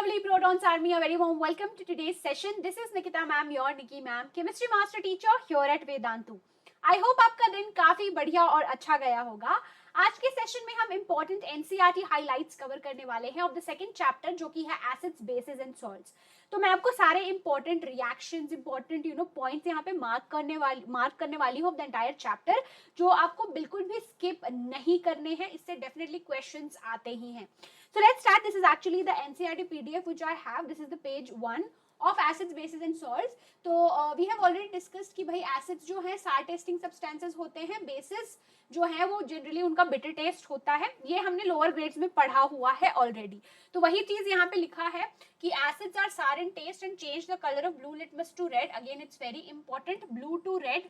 lovely Protons Army, a very warm welcome to today's session. This is Nikita ma'am, your Nikki ma'am, chemistry master teacher here at Vedantu. I hope आपका दिन काफी बढ़िया और अच्छा गया होगा. आज के सेशन में हम इंपॉर्टेंट एनसीईआरटी हाइलाइट्स कवर करने वाले हैं ऑफ द सेकंड चैप्टर जो कि है एसिड्स, बेसिस एंड सॉल्ट्स. तो मैं आपको सारे इंपॉर्टेंट रिएक्शंस, इंपॉर्टेंट पॉइंट्स यहाँ पे मार्क करने वाली हूँ ऑफ द एंटायर चैप्टर, जो आपको बिल्कुल भी स्किप नहीं करने हैं. इससे डेफिनेटली क्वेश्चंस आते ही हैं. So let's start. This is actually the NCERT PDF which I have. This is the page 1 of acids, bases and salts. तो we have already discussed कि भाई acids जो है सार टेस्टिंग सब्सटेंसेस होते हैं, bases जो है वो जनरली उनका बिटर टेस्ट होता है. ये हमने लोअर ग्रेड्स में पढ़ा हुआ है ऑलरेडी. तो वही चीज यहाँ पे लिखा है कि acids are sour in taste and change the color of blue litmus to red. Again it's very important, blue to red.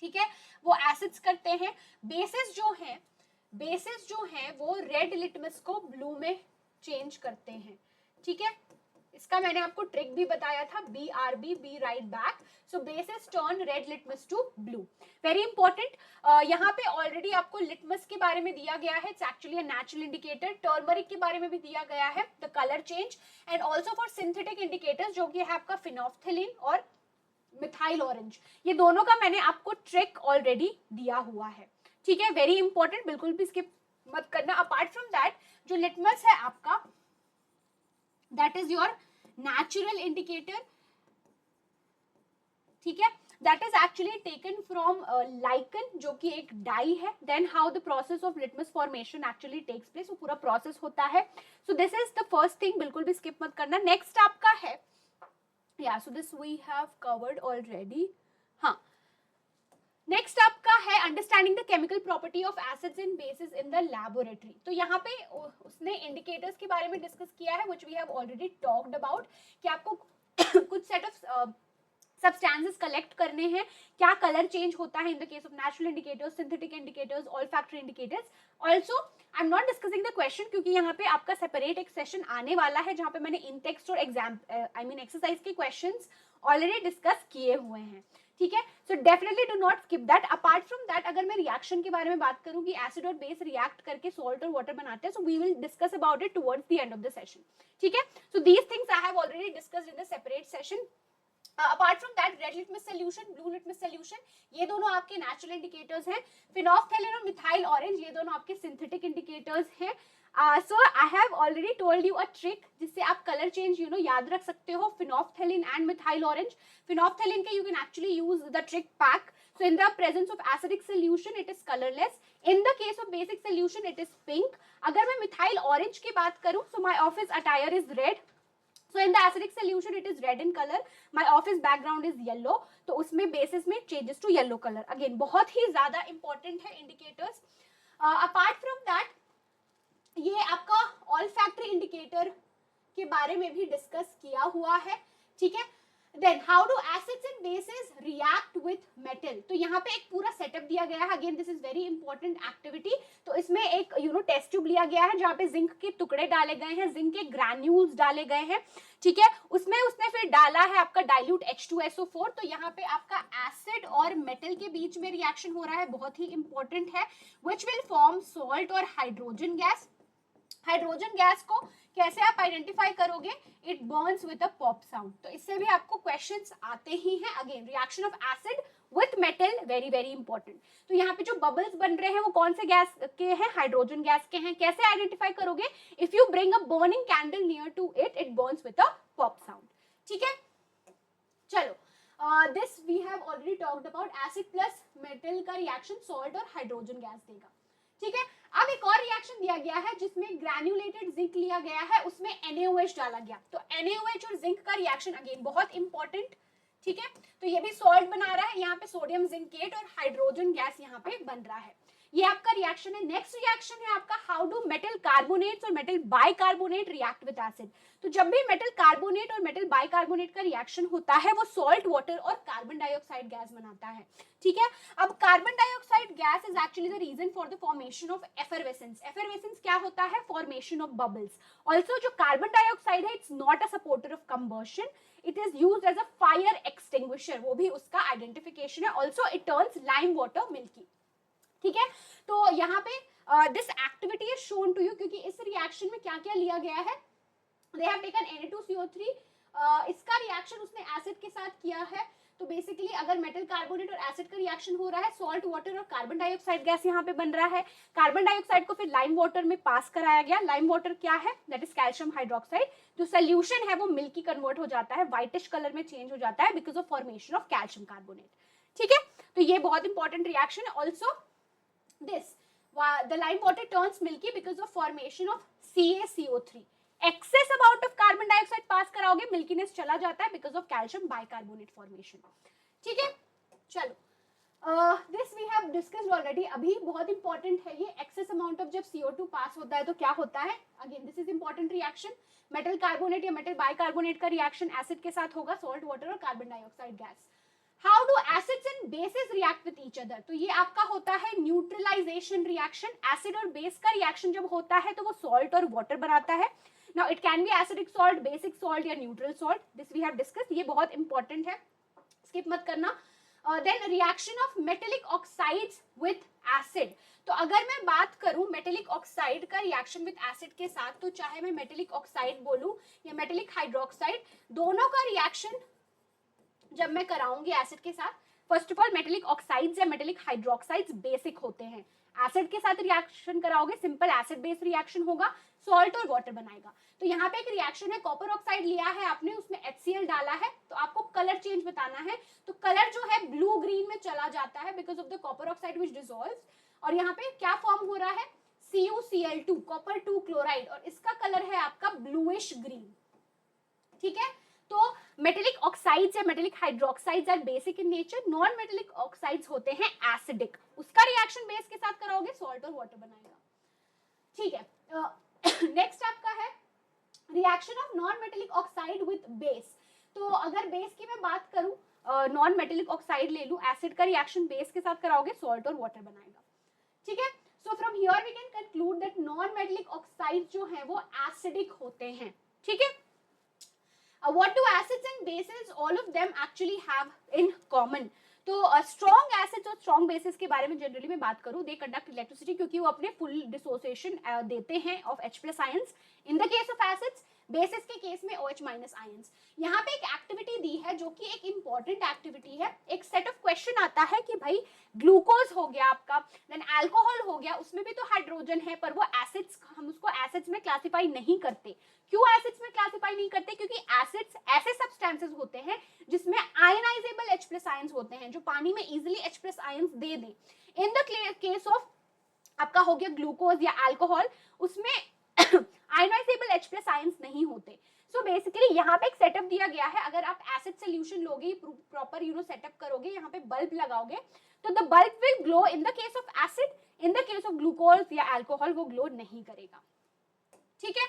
ठीक है, वो acids करते हैं. बेसिस जो है वो रेड लिटमस को ब्लू में चेंज करते हैं. ठीक है, इसका मैंने आपको ट्रिक भी बताया था, BRB, be right back. So bases turn red litmus to blue. Very important. यहाँ पे ऑलरेडी आपको लिटमस के बारे में दिया गया है. It's actually a natural indicator. Turmeric के बारे में भी दिया गया है, the colour change. And also for synthetic indicators जो कि है आपका फिनोफ्थेलिन और मिथाइल ऑरेंज. ये दोनों का मैंने आपको ट्रिक ऑलरेडी दिया हुआ है. ठीक है, वेरी इंपॉर्टेंट, बिल्कुल भी स्किप मत करना. अपार्ट फ्रॉम दैट, जो लिटमस है आपका, that is your natural indicator. ठीक है, that is actually taken from lichen जो कि एक डाई है. Then how the process of litmus formation actually takes place, वो पूरा प्रोसेस होता है. So this is the first thing, बिल्कुल भी स्किप मत करना. नेक्स्ट आपका है, या so this we have covered already. हाँ, नेक्स्ट आपका है understanding the chemical property of acids and basis in the laboratory. तो यहाँ पे उसने इंडिकेटर्स के बारे में डिस्कस किया है which we have already talked about, कि आपको कुछ सेट ऑफ सब्सटेंसेस कलेक्ट करने हैं. क्या कलर चेंज होता है in the case of natural indicators, synthetic indicators, olfactory indicators. Also I am not discussing the question क्योंकि यहाँ पे आपका सेपरेट एक सेशन आने वाला है जहाँ पे मैंने इन टेक्स्ट और एग्जाम एक्सरसाइज के क्वेश्चंस ऑलरेडी डिस्कस किए हुए हैं. ठीक है, so definitely do not skip that. Apart from that, अगर मैं रिएक्शन के बारे में बात करूं कि एसिड और बेस रिएक्ट करके सॉल्ट और वाटर बनाते हैं, so we will discuss about it towards the end of the session. ठीक है, so these things I have already discussed in the separate session. Apart from that, red litmus solution, blue litmus solution, ये दोनों आपके natural indicators हैं. Phenolphthalein और methyl orange, ये दोनों आपके सिंथेटिक इंडिकेटर्स हैं. So I have already told you a trick जिससे आप कलर चेंज याद रख सकते हो. Phenolphthalein and methyl orange. Phenolphthalein के you can actually use the trick pack. So in the presence of acidic solution it is colorless. In the case of basic solution it is pink. अगर मैं methyl orange की बात करूं, so my office attire is red. So in the acidic solution it is red in color. My office background is yellow. तो उसमें basis में changes to yellow color. Again बहुत ही ज्यादा important है indicators. Apart from that, ये आपका olfactory indicator के बारे में भी डिस्कस किया हुआ है. ठीक है, then how do acids and bases react with metal. तो यहाँ पे एक पूरा सेटअप दिया गया है. Again this is very important activity. तो इसमें एक टेस्ट ट्यूब लिया गया है जहाँ पे जिंक के टुकड़े डाले गए हैं, जिंक के ग्रैन्यूल्स डाले गए हैं. ठीक है, उसमें उसने फिर डाला है आपका डाइल्यूट H2SO4. तो यहाँ पे आपका एसिड और मेटल के बीच में रिएक्शन हो रहा है, बहुत ही इंपॉर्टेंट है, विच विल फॉर्म सॉल्ट और हाइड्रोजन गैस. हाइड्रोजन गैस को कैसे आप आइडेंटिफाई करोगे? It burns with a pop sound. तो इससे भी आपको क्वेश्चंस आते ही हैं. Again reaction of acid with metal, very very important. तो यहाँ पे जो बबल्स बन रहे हैं वो कौन से गैस के हैं? हाइड्रोजन गैस के हैं. कैसे आइडेंटिफाई करोगे? If you bring a burning candle near to it, it burns with a pop sound. ठीक है, चलो, this we have already talked about. Acid plus metal का रिएक्शन सॉल्ट और हाइड्रोजन गैस देगा. ठीक है, अब एक और रिएक्शन दिया गया है जिसमें ग्रैन्युलेटेड जिंक लिया गया है, उसमें NaOH डाला गया. तो NaOH और जिंक का रिएक्शन अगेन बहुत इंपॉर्टेंट. ठीक है, तो ये भी सॉल्ट बना रहा है. यहाँ पे सोडियम जिंकेट और हाइड्रोजन गैस यहाँ पे बन रहा है. ये आपका रिएक्शन है. नेक्स्ट रिएक्शन है आपका हाउ डू मेटल कार्बोनेट्स और metal bicarbonate react with acid. तो जब भी मेटल कार्बोनेट और मेटल बाइकार्बोनेट का रिएक्शन होता है वो सॉल्ट, वाटर और कार्बन डाइऑक्साइड गैस बनाता है. ठीक है, अब carbon dioxide gas is actually the reason for the formation of effervescence. Effervescence क्या होता है? Formation of bubbles. ऑल्सो जो कार्बन डाइऑक्साइड है, it's not a supporter of combustion, it is used as a fire extinguisher. वो भी उसका identification है. Also it turns lime water milky. ठीक है, तो यहाँ पे this activity is shown to you, क्योंकि इस रिएक्शन में क्या क्या लिया गया है? दे हैव टेकन Na2CO3, इसका रिएक्शन उसने एसिड के साथ किया है। तो बेसिकली अगर मेटल कार्बोनेट और एसिड का रिएक्शन हो रहा है, सॉल्ट वाटर और कार्बन डाइऑक्साइड गैस यहाँ पे बन रहा है। कार्बन डाइऑक्साइड को फिर लाइम वाटर में पास कराया गया। लाइम वाटर क्या है, दैट इज कैल्शियम हाइड्रोक्साइड। जो सोल्यूशन है वो मिल्की कन्वर्ट हो जाता है, व्हाइटिश कलर में चेंज हो जाता है because of formation of calcium carbonate. ठीक है, तो ये बहुत इंपॉर्टेंट रिएक्शन है। Also this the lime water turns milky because of formation of CaCO3। Excess amount of carbon dioxide pass कराओगे, मिल्कीनेस चला जाता है because of calcium bicarbonate formation. ठीक है, चलो this we have discussed already. अभी बहुत इंपॉर्टेंट है ये, एक्सेस अमाउंट ऑफ जब CO2 पास होता है तो क्या होता है। Again this is important reaction. Metal carbonate या मेटल बाइकार्बोनेट का रिएक्शन एसिड के साथ होगा, सॉल्ट वाटर और carbon dioxide gas. How do acids and bases react with each other, तो ये आपका होता है न्यूट्रलाइजेशन रिएक्शन। एसिड और बेस का रिएक्शन जब होता है तो वो सॉल्ट और वाटर बनाता है। Now it can be acidic salt, basic salt या neutral salt. This we have discussed. ये बहुत important है, skip मत करना. Then reaction of metallic oxides with acid. तो अगर मैं बात करूं metallic oxide का reaction with acid के साथ, तो चाहे मैं metallic oxide बोलूं या metallic hydroxide, दोनों का reaction जब मैं कराऊंगी एसिड के साथ, first of all metallic oxides या मेटेलिक हाइड्रोक्साइड्स बेसिक होते हैं। एसिड के साथ रिएक्शन कराओगे, सिंपल एसिड बेस रिएक्शन होगा, सॉल्ट और वाटर बनाएगा। तो यहाँ पे एक रिएक्शन है, कॉपर ऑक्साइड लिया है आपने, उसमें HCl डाला है, तो आपको कलर चेंज बताना है। तो कलर जो है ब्लू ग्रीन में चला जाता है because of the copper oxide which dissolves. और यहाँ पे क्या फॉर्म हो रहा है, CuCl2, कॉपर 2 क्लोराइड, और इसका कलर है आपका ब्लूइश ग्रीन। ठीक है, तो मेटेलिक ऑक्साइड्स या metallic hydroxides are basic in nature, non metallic oxides होते हैं एसिडिक। उसका रिएक्शन बेस के साथ कराओगे, सॉल्ट और वाटर बनाएगा। ठीक है, नेक्स्ट आपका है reaction of non metallic oxide with base. तो अगर बेस की मैं बात करूं, नॉन मेटेलिक ऑक्साइड ले लूं, एसिड का रिएक्शन बेस के साथ कराओगे, सॉल्ट और वाटर बनाएगा। ठीक है, so from here we can conclude that non metallic oxide जो है वो एसिडिक होते हैं। ठीक है, what do acids and bases all of them actually have in common? तो स्ट्रॉन्ग एसिड्स और स्ट्रॉन्ग बेसिस के बारे में जनरली मैं बात करूं, दे कंडक्ट इलेक्ट्रिसिटी, क्योंकि वो अपने फुल डिसोसिएशन देते हैं of H+ ions in the case of acids, basis के केस में OH- आयंस। यहाँ पे एक एक्टिविटी दी है जो कि एक इंपॉर्टेंट एक्टिविटी है। एक सेट ऑफ क्वेश्चन आता है कि भाई ग्लूकोज हो गया आपका, देन अल्कोहल हो गया, उसमें भी तो हाइड्रोजन है, पर वो एसिड्स, हम उसको एसिड्स में क्लासिफाई नहीं करते। क्यों एसिड्स में क्लासिफाई नहीं करते? क्योंकि एसिड्स ऐसे सब्सटेंसेस होते हैं जिसमें आयनाइजेबल H+ आयंस होते हैं, जो पानी में इजीली H+ आयंस दे दें। इन द केस ऑफ आपका हो गया ग्लूकोज या अल्कोहल, उसमें आयनाइजेबल H+ आयंस नहीं होते। सो बेसिकली यहाँ पे एक सेटअप दिया गया है, अगर आप एसिड सोल्यूशन लोगे, प्रॉपर सेटअप करोगे, यहाँ पे बल्ब लगाओगे, तो the bulb will glow in the case of acid, in the case of glucose या अल्कोहल वो ग्लो नहीं करेगा। ठीक है,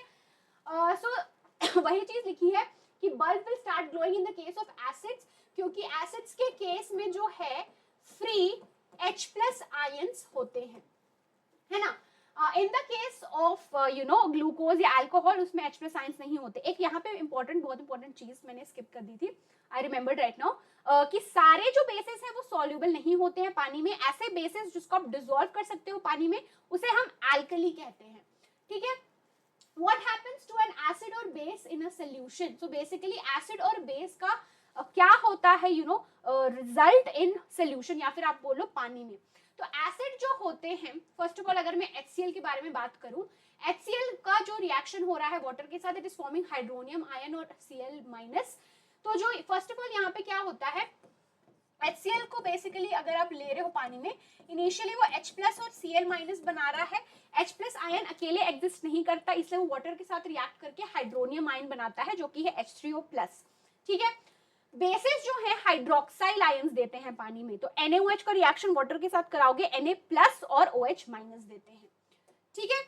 सो वही चीज लिखी है कि bulb will start glowing in the case of acids, क्योंकि एसिड्स के केस में जो है फ्री H+ आयंस होते हैं, है ना। In the case of glucose या अल्कोहल, उसमें H+ आयंस नहीं होते। एक यहाँ पे इंपॉर्टेंट, बहुत इंपॉर्टेंट चीज मैंने स्किप कर दी थी, आई रिमेंबर्ड राइट नाउ, कि सारे जो बेसिस हैं वो सॉल्युबल नहीं होते हैं पानी में। ऐसे बेसिस जिसको आप डिसॉल्व कर सकते हो पानी में, उसे हम अल्कली कहते हैं। ठीक है, what happens to an acid or base in a solution? So basically acid और base का क्या होता है, रिजल्ट इन सोल्यूशन, या फिर आप बोलो पानी में। तो एसिड जो होते हैं, फर्स्ट ऑफ ऑल अगर मैं HCl के बारे में बात करूं, HCl का जो रिएक्शन हो रहा है वाटर के साथ, it is forming hydronium ion और Cl-। तो जो फर्स्ट ऑफ ऑल यहाँ पे क्या होता है, HCl को बेसिकली अगर आप ले रहे हो पानी में, इनिशियली वो H+ और Cl- बना रहा है। H+ आयन अकेले एग्जिस्ट नहीं करता, इसलिए वो वाटर के साथ रिएक्ट करके हाइड्रोनियम आयन बनाता है, जो कि है H3O+। ठीक है, बेसिस जो है हाइड्रोक्साइल आयंस देते हैं पानी में, तो NaOH का रिएक्शन वाटर के साथ कराओगे, Na+ और OH- देते हैं। ठीक है,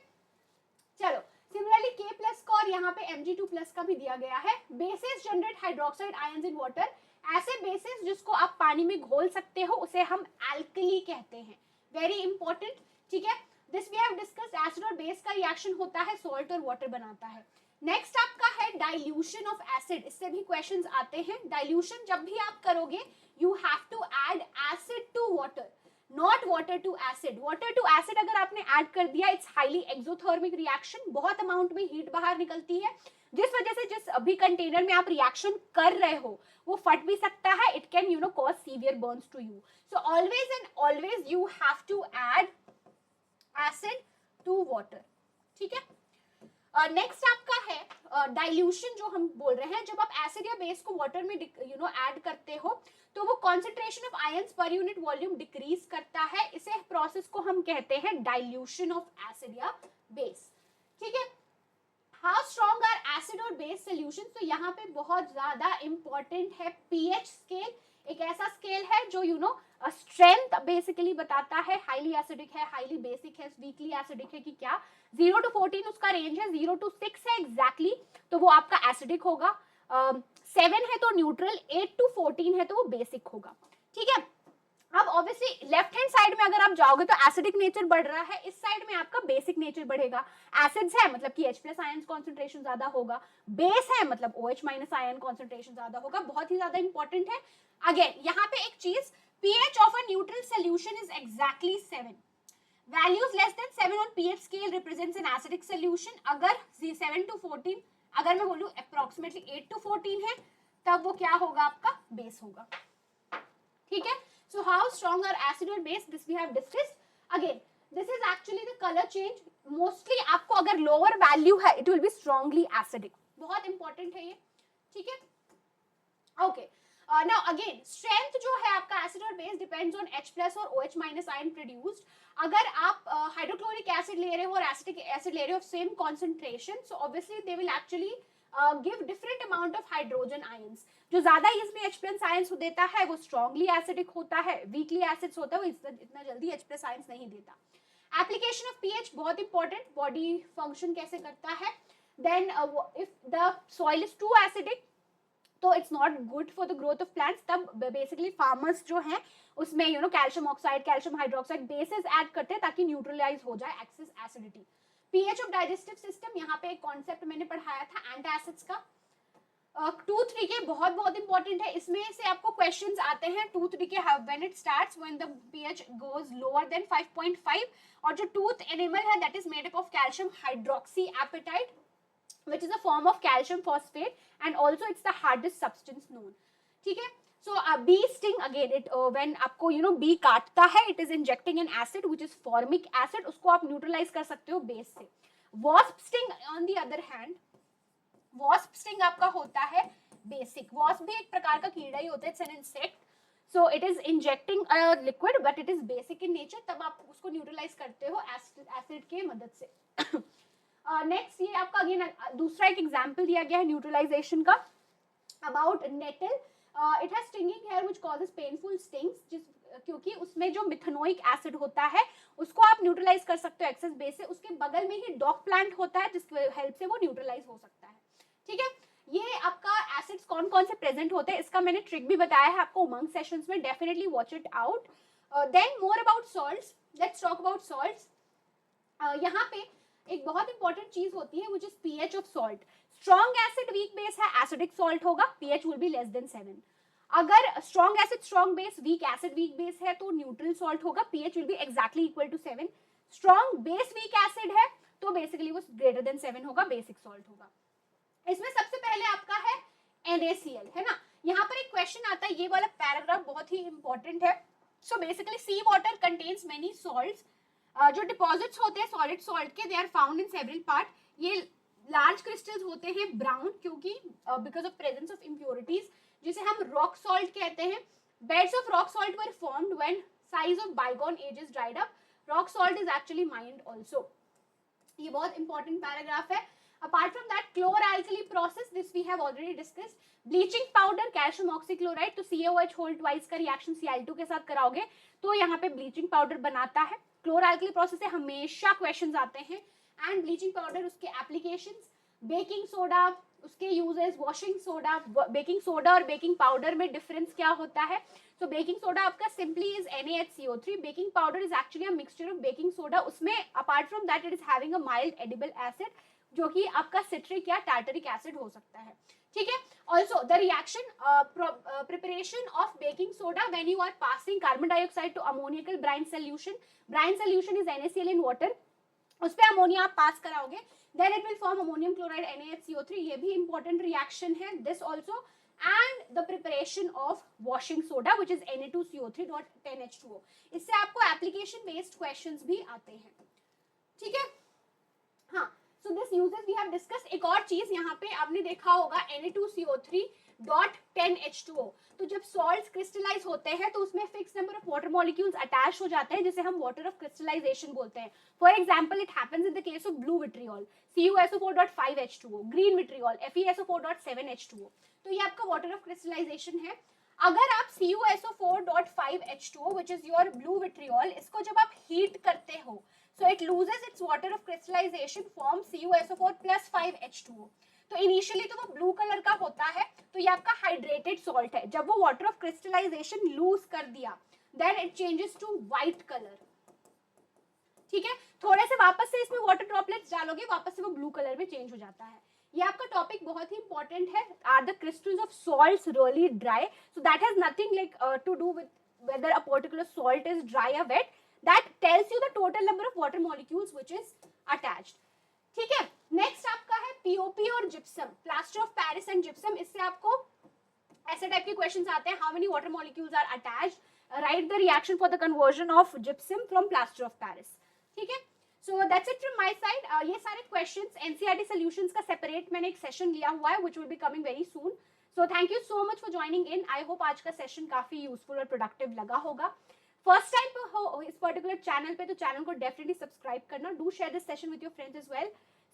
चलो सिमिलरली K+ का और यहाँ पे Mg2+ का भी दिया गया है। Basis generate hydroxide ions in water, ऐसे बेसिस जिसको आप पानी में घोल सकते हो उसे हम अल्कली कहते हैं, वेरी इंपॉर्टेंट। ठीक है, this we have discussed, acid और बेस का रिएक्शन होता है, सॉल्ट और वाटर बनाता है। नेक्स्ट आपका है डाइल्यूशन ऑफ एसिड, इससे भी क्वेश्चंस आते हैं। डाइल्यूशन जब भी आप करोगे, you have to add acid to water. Not water to acid. Water to acid अगर आपने ऐड कर दिया, इट्स हाईली एक्सोथर्मिक रिएक्शन, बहुत अमाउंट में हीट बाहर निकलती है, जिस वजह से जिस अभी कंटेनर में आप रिएक्शन कर रहे हो वो फट भी सकता है। It can you know cause severe burns to you. So always and always you have to add acid to water, ठीक है। नेक्स्ट आपका है डाइल्यूशन, जो हम बोल रहे हैं, जब आप एसिड या बेस को वाटर में यू नो ऐड करते हो तो वो concentration of ions per unit volume decrease करता है। इसे प्रोसेस को हम कहते हैं डाइल्यूशन ऑफ एसिड या बेस, ठीक है। हाउ स्ट्रॉन्ग आर एसिड और बेस सोल्यूशन, तो यहाँ पे बहुत ज्यादा इंपॉर्टेंट है पीएच स्केल। एक ऐसा स्केल है जो यू नो स्ट्रेंथ बेसिकली बताता है, हाईली एसिडिक है, हाईली बेसिक है, वीकली एसिडिक है कि क्या। 0 to 14 उसका रेंज है, 0 to 6 है एग्जैक्टली तो वो आपका एसिडिक होगा, 7 है तो न्यूट्रल, 8 to 14 है तो वो बेसिक होगा, ठीक है। अब ऑब्वियसली लेफ्ट हैंड साइड में अगर आप जाओगे तो एसिडिक नेचर बढ़ रहा है, इस साइड में आपका बेसिक नेचर बढ़ेगा। एसिड्स है मतलब कि H+ आयन कॉन्सेंट्रेशन ज्यादा होगा, बेस है मतलब OH- आयन कॉन्सेंट्रेशन ज्यादा होगा, बहुत ही ज्यादा इंपॉर्टेंट है। अगेन यहाँ पे एक चीज, pH of a neutral solution is exactly 7. Values less than 7 on pH scale represents an acidic solution. अगर 7 to 14, अगर मैं बोलूँ approximately 8 to 14 है, तब वो क्या होगा, आपका बेस होगा, ठीक है। So how strong are acid or base? This we have discussed. Again, this is actually the color change. Mostly आपको अगर lower value है, it will be strongly acidic. बहुत important है ये, ठीक है। Okay. Now again, strength जो है आपका acid और base depends on H+ और OH- ion produced. अगर आप हाइड्रोक्लोरिक एसिड ले रहे हो और एसिटिक एसिड ले रहे हो same concentration, so obviously they will actually give different amount of hydrogen ions. जो ज्यादा इसमें H+ आयंस देता है वो स्ट्रांगली एसिडिक होता है, वीकली एसिड्स होता है वो इतना जल्दी H+ आयंस नहीं देता। एप्लीकेशन ऑफ पीएच बहुत इंपॉर्टेंट, बॉडी फंक्शन कैसे करता है। Then if the soil is too acidic तो it's not good for the growth of plants, तब बेसिकली फार्मर्स जो हैं उसमें you know calcium oxide, calcium hydroxide bases add करते हैं ताकि न्यूट्रलाइज हो जाए excess acidity. PH of digestive system, यहाँ पे एक कॉन्सेप्ट मैंने पढ़ाया था एंटासिड्स का। 2-3 के बहुत बहुत इंपॉर्टेंट है, इसमें से आपको क्वेश्चंस आते हैं 2-3 के, when it starts when the pH goes lower than 5.5, और जो टूथ एनिमल है that is made up of calcium hydroxy apatite which is a form of calcium phosphate and also it's the hardest substance known, ठीक है। so bee sting again, it when आपको you know bee काटता है, it is injecting an acid which is formic acid, उसको आप neutralize कर सकते हो बेस से। wasp sting on the other hand, wasp sting आपका होता है बेसिक। wasp भी एक प्रकार का कीड़ा ही होता है, it's an insect, so it is injecting a liquid but it is basic in nature, तब आप उसको neutralize करते हो acid के मदद से। नेक्स्ट ये आपका अगेन दूसरा एक एग्जांपल दिया गया है न्यूट्रलाइजेशन का, about nettle. It has stinging hair which causes painful stings, क्योंकि उसमें जो मिथेनोइक एसिड होता है उसको आप न्यूट्रलाइज कर सकते हो एक्सेस बेस से। उसके बगल में ही डॉग प्लांट होता है जिसकी हेल्प से वो न्यूट्रलाइज हो सकता है, ठीक है। ये आपका एसिड्स कौन कौन से प्रेजेंट होते हैं इसका मैंने ट्रिक भी बताया है आपको उमंग सेशंस में, definitely watch it out. Then more about salts, let's talk about salts. यहाँ पे एक बहुत इंपॉर्टेंट चीज होती है which is pH of salt. Strong acid weak base है, acidic salt होगा, pH will be less than 7. अगर strong acid strong base weak acid weak base है तो neutral salt होगा, pH will be exactly equal to 7. Strong base weak acid है तो basically वो greater than 7 होगा, basic salt होगा। इसमें सबसे पहले आपका है NaCl, है ना। यहाँ पर एक क्वेश्चन आता है, ये वाला पैराग्राफ बहुत ही इंपॉर्टेंट है। So basically sea water contains many salts, जो डिपॉजिट्स होते हैं सॉलिड सॉल्ट के, they are found in several part. ये लार्ज क्रिस्टल्स होते हैं ब्राउन, क्योंकि because of presence of impurities, जिसे हम रॉक सॉल्ट कहते हैं। Beds of rock salt were formed when seas of bygone ages dried up. Rock salt is actually mined also. ये बहुत इंपॉर्टेंट पैराग्राफ है। Apart from that, chlor-alkali process, this we have already discussed. Bleaching powder, calcium oxychloride, तो CaOH whole twice का reaction Cl2 के साथ कराओगे तो यहाँ पे bleaching powder बनाता है। Chlor-alkali process से हमेशा questions आते हैं। And bleaching powder, उसके applications, baking soda, उसके uses, washing soda, baking soda और baking powder में difference क्या होता है? So baking soda आपका simply is NaHCO3. Baking powder is actually a mixture of baking soda. उसमें apart from that, it is having a mild edible acid, जो कि आपका सिट्रिक या टार्टरिक एसिड हो सकता है, ठीक है। Also the reaction preparation of baking soda when you are passing carbon dioxide to ammoniacal brine solution, brine solution is NaCl in water, उस पे अमोनिया आप पास कराओगे, then it will form ammonium chloride NaHCO3, ये भी important reaction है, this also, and the preparation of washing soda which is Na2CO3.10H2O, इससे आपको application based questions भी आते हैं, ठीक है। हाँ, so this uses we have discuss. एक और चीज यहाँ पे आपने देखा होगा Na2CO3.10H2O, तो जब सॉल्ट्स क्रिस्टलाइज होते हैं तो उसमें fix number of water molecules attach हो जाते हैं, जिसे हम वाटर ऑफ क्रिस्टलाइजेशन बोलते हैं। For example it happens in the case of blue vitriol CuSO4.5H2O, green vitriol FeSO4.7H2O, तो ये आपका वाटर ऑफ क्रिस्टलाइजेशन है। अगर आप CuSO4.5H2O which is your blue vitriol, इसको जब आप हीट करते हो, so it loses its water of crystallization, forms CuSO4 plus 5H2O, तो इनिशियली तो वो ब्लू कलर का होता है, तो ये आपका हाइड्रेटेड सॉल्ट है। जब वो वाटर ऑफ क्रिस्टलाइजेशन लूज कर दिया, then it changes to white colour, ठीक है। थोड़े से वापस से इसमें वाटर ड्रॉपलेट्स डालोगे, वापस से वो ब्लू कलर में चेंज हो जाता है। ये आपका टॉपिक बहुत ही इंपॉर्टेंट है, are the crystals of salts really dry, so that has nothing like to do with whether a particular salt is dry or wet, that tells you the total number of water molecules which is attached, ठीक है। Next आपका है POP और gypsum, plaster of Paris and gypsum, इससे आपको ऐसे type के questions आते हैं, how many water molecules are attached, right the reaction for the conversion of gypsum from plaster of Paris, ठीक है। So that's it from my side. ये सारे क्वेश्चंस NCERT सॉल्यूशंस का सेपरेट मैंने एक सेशन लिया हुआ है which will be coming very soon, so thank you so much for joining in. I hope आज का सेशन काफी यूजफुल और प्रोडक्टिव लगा होगा। फर्स्ट टाइम हो इस पर्टिकुलर चैनल पे तो चैनल को डेफिनेटली सब्सक्राइब करना, do share this session with your friends as well.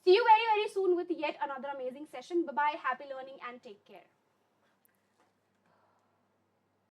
See you very very soon with yet another amazing session. Bye bye, happy learning and take care.